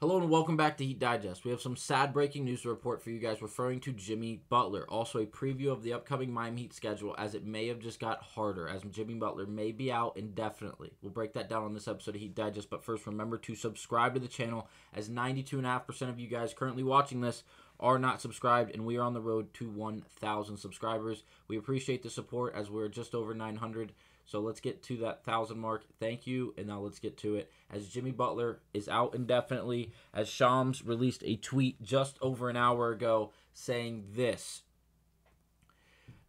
Hello and welcome back to Heat Digest. We have some sad breaking news to report for you guys referring to Jimmy Butler. Also a preview of the upcoming Miami Heat schedule as it may have just got harder as Jimmy Butler may be out indefinitely. We'll break that down on this episode of Heat Digest, but first remember to subscribe to the channel as 92.5% of you guys currently watching this are not subscribed and we are on the road to 1,000 subscribers. We appreciate the support as we're just over 900. So let's get to that 1,000 mark. Thank you, and now let's get to it. As Jimmy Butler is out indefinitely, as Shams released a tweet just over an hour ago saying this.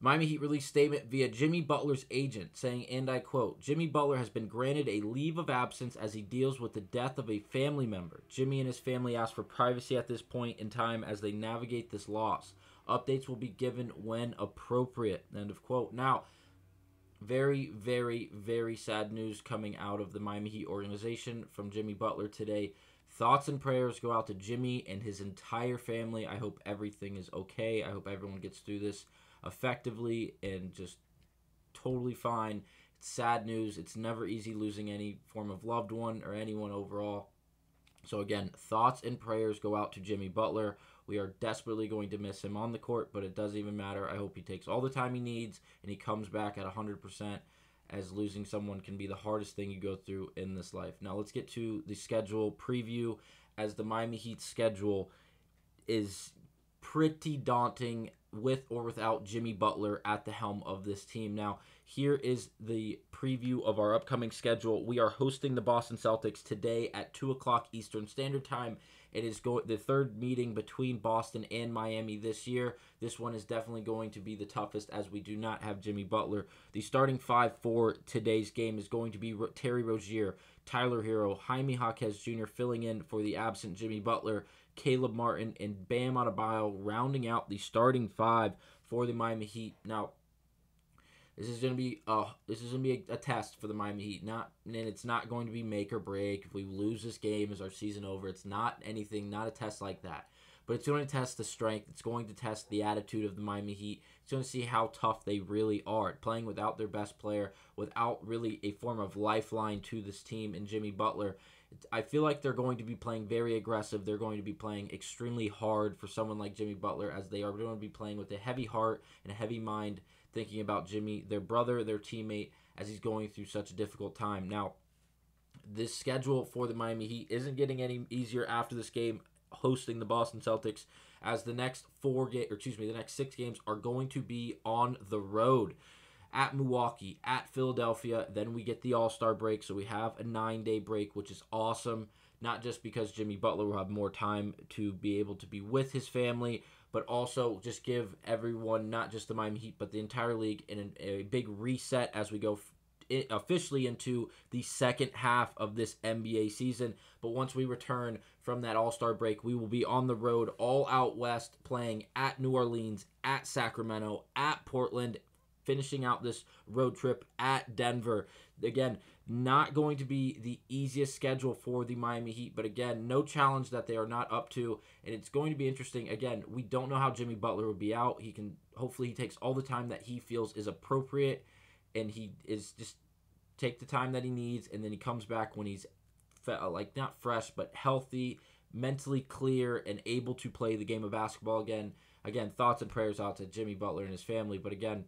Miami Heat released statement via Jimmy Butler's agent saying, and I quote, Jimmy Butler has been granted a leave of absence as he deals with the death of a family member. Jimmy and his family ask for privacy at this point in time as they navigate this loss. Updates will be given when appropriate, end of quote. Now, very, very, very sad news coming out of the Miami Heat organization from Jimmy Butler today. Thoughts and prayers go out to Jimmy and his entire family. I hope everything is okay. I hope everyone gets through this effectively and just totally fine. It's sad news. It's never easy losing any form of loved one or anyone overall. So again, thoughts and prayers go out to Jimmy Butler. We are desperately going to miss him on the court, but it doesn't even matter. I hope he takes all the time he needs and he comes back at 100%, as losing someone can be the hardest thing you go through in this life. Now let's get to the schedule preview, as the Miami Heat schedule is pretty daunting with or without Jimmy Butler at the helm of this team. Now, here is the preview of our upcoming schedule. We are hosting the Boston Celtics today at 2 o'clock Eastern Standard Time. It is the third meeting between Boston and Miami this year. This one is definitely going to be the toughest as we do not have Jimmy Butler. The starting five for today's game is going to be Terry Rozier, Tyler Hero, Jaime Jaquez Jr. filling in for the absent Jimmy Butler, Caleb Martin, and Bam Adebayo rounding out the starting five for the Miami Heat. Now, this is going to be a test for the Miami Heat. And it's not going to be make or break. If we lose this game, is our season over? It's not anything, not a test like that. But it's going to test the strength. It's going to test the attitude of the Miami Heat. It's going to see how tough they really are, playing without their best player, without really a form of lifeline to this team in Jimmy Butler. I feel like they're going to be playing very aggressive. They're going to be playing extremely hard for someone like Jimmy Butler, as they are going to be playing with a heavy heart and a heavy mind, thinking about Jimmy, their brother, their teammate, as he's going through such a difficult time. Now, this schedule for the Miami Heat isn't getting any easier after this game hosting the Boston Celtics, as the next the next 6 games are going to be on the road. At Milwaukee, at Philadelphia, then we get the All-Star break, so we have a 9-day break, which is awesome, not just because Jimmy Butler will have more time to be able to be with his family, but also just give everyone, not just the Miami Heat, but the entire league, a big reset as we go officially into the second half of this NBA season. But once we return from that All-Star break, we will be on the road all out west, playing at New Orleans, at Sacramento, at Portland, finishing out this road trip at Denver. Again, not going to be the easiest schedule for the Miami Heat, but again, no challenge that they are not up to, and it's going to be interesting. Again, we don't know how Jimmy Butler will be out. Hopefully he takes all the time that he feels is appropriate, and he is just take the time that he needs, and then he comes back when he's not fresh, but healthy, mentally clear, and able to play the game of basketball again. Again, thoughts and prayers out to Jimmy Butler and his family, but again,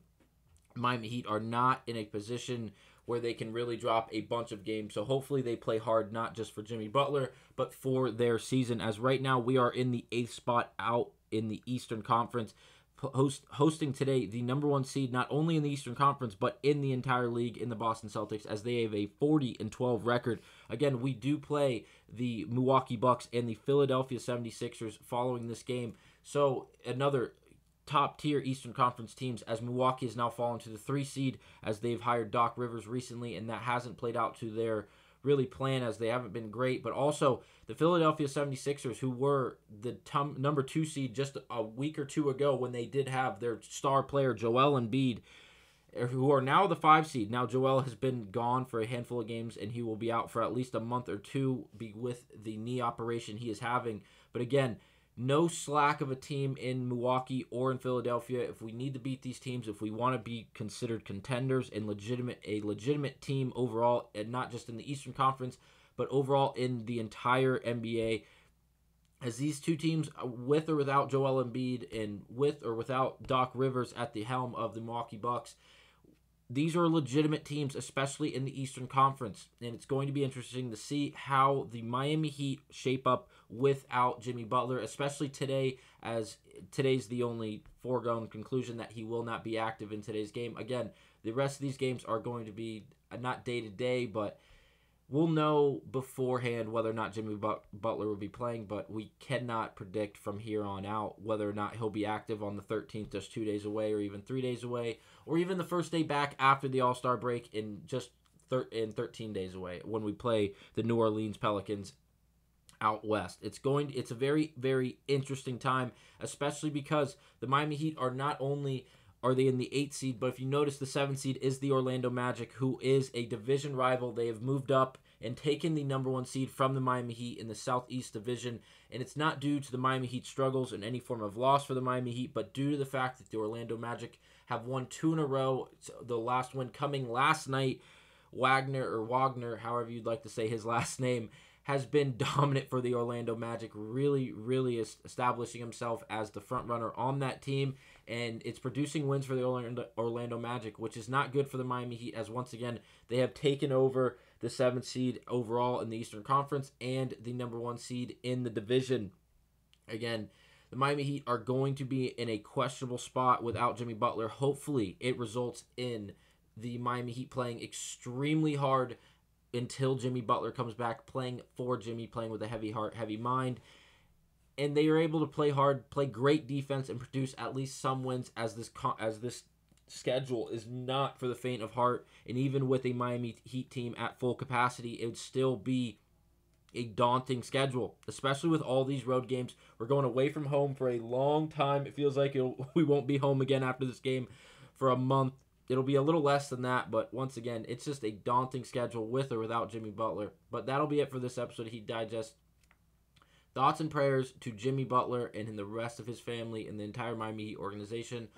Miami Heat are not in a position where they can really drop a bunch of games. So hopefully they play hard, not just for Jimmy Butler, but for their season. As right now we are in the 8th spot out in the Eastern Conference, hosting today the number 1 seed, not only in the Eastern Conference, but in the entire league, in the Boston Celtics, as they have a 40-12 record. Again, we do play the Milwaukee Bucks and the Philadelphia 76ers following this game. So another top-tier Eastern Conference teams, as Milwaukee has now fallen to the 3 seed, as they've hired Doc Rivers recently, and that hasn't played out to their really plan, as they haven't been great. But also the Philadelphia 76ers, who were the number 2 seed just a week or two ago when they did have their star player Joel Embiid, who are now the 5 seed. Now Joel has been gone for a handful of games, and he will be out for at least a month or two with the knee operation he is having. But again, no slack of a team in Milwaukee or in Philadelphia. If we need to beat these teams, if we want to be considered contenders and a legitimate team overall, and not just in the Eastern Conference, but overall in the entire NBA, as these two teams, with or without Joel Embiid and with or without Doc Rivers at the helm of the Milwaukee Bucks, these are legitimate teams, especially in the Eastern Conference. And it's going to be interesting to see how the Miami Heat shape up without Jimmy Butler, especially today, as today's the only foregone conclusion that he will not be active in today's game. Again, the rest of these games are going to be not day-to-day, but we'll know beforehand whether or not Jimmy Butler will be playing, but we cannot predict from here on out whether or not he'll be active on the 13th, just 2 days away, or even 3 days away, or even the first day back after the All-Star break in just 13 days away when we play the New Orleans Pelicans out west. It's a very, very interesting time, especially because the Miami Heat are not only are they in the 8th seed, but if you notice, the 7th seed is the Orlando Magic, who is a division rival. They have moved up and taken the number 1 seed from the Miami Heat in the Southeast Division, and it's not due to the Miami Heat struggles in any form of loss for the Miami Heat, but due to the fact that the Orlando Magic have won 2 in a row, the last win coming last night. Wagner, however you'd like to say his last name, has been dominant for the Orlando Magic, really, really establishing himself as the front runner on that team, and it's producing wins for the Orlando Magic, which is not good for the Miami Heat, as once again, they have taken over the 7th seed overall in the Eastern Conference and the number 1 seed in the division. Again, the Miami Heat are going to be in a questionable spot without Jimmy Butler. Hopefully, it results in the Miami Heat playing extremely hard until Jimmy Butler comes back, playing for Jimmy, playing with a heavy heart, heavy mind. And they are able to play hard, play great defense, and produce at least some wins, as this schedule is not for the faint of heart. And even with a Miami Heat team at full capacity, it would still be a daunting schedule, especially with all these road games. We're going away from home for a long time. It feels like we won't be home again after this game for a month. It'll be a little less than that, but once again, it's just a daunting schedule with or without Jimmy Butler. But that'll be it for this episode of Heat Digest. Thoughts and prayers to Jimmy Butler and the rest of his family and the entire Miami Heat organization.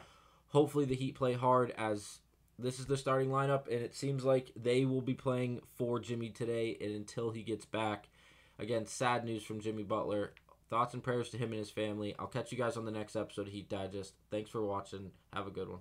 Hopefully the Heat play hard, as this is the starting lineup, and it seems like they will be playing for Jimmy today and until he gets back. Again, sad news from Jimmy Butler. Thoughts and prayers to him and his family. I'll catch you guys on the next episode of Heat Digest. Thanks for watching. Have a good one.